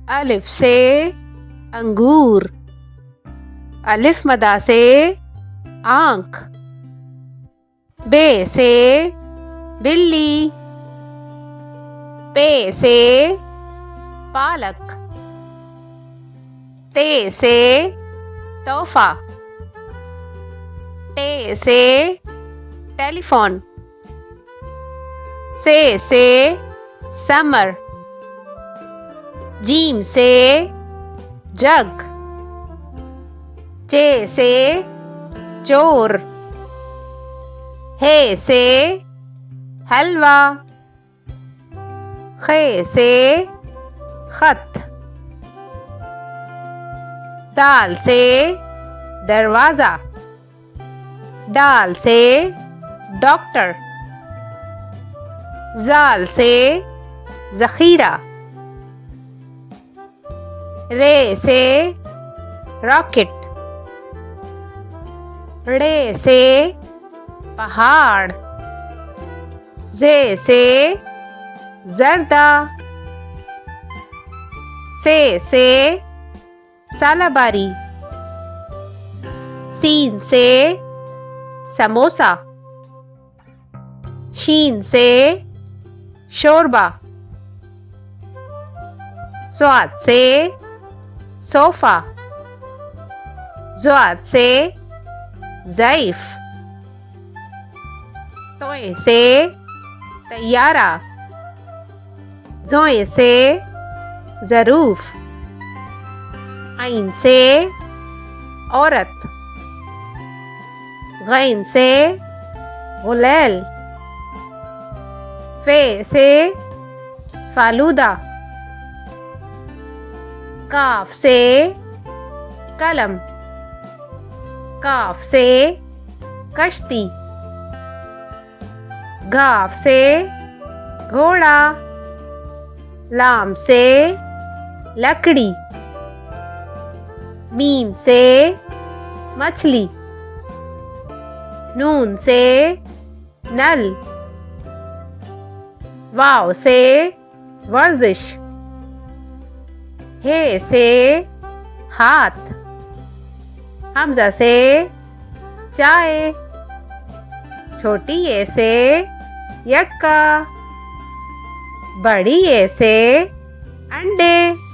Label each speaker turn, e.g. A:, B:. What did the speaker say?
A: अलिफ से अंगूर, अलिफ मदा से आंख। बे से बिल्ली, पे से पालक। ते से तोहफा, टे से टेलीफोन। से समर। जीम से जग, चे से चोर। हे से हलवा, खे से खत। दाल से दरवाजा, डाल से डॉक्टर। जाल से जखीरा, रे से रॉकेट। रे से पहाड़, जे से जर्दा। से सालाबारी, सीन से समोसा। शीन से शोरबा। स्वाद से सोफा, ज़्वाद से ज़ईफ। तोए से तैयारा, ज़ोए से ज़रूफ। आइन से औरत, गैन से गुलैल। फे से फालूदा, काफ से कलम। काफ से कश्ती, गाफ से घोड़ा। लाम से लकड़ी, मीम से मछली। नून से नल, वाव से वर्जिश। हे से हाथ, हमजा से चाय। छोटी ए से यक्का, बड़ी ए से अंडे।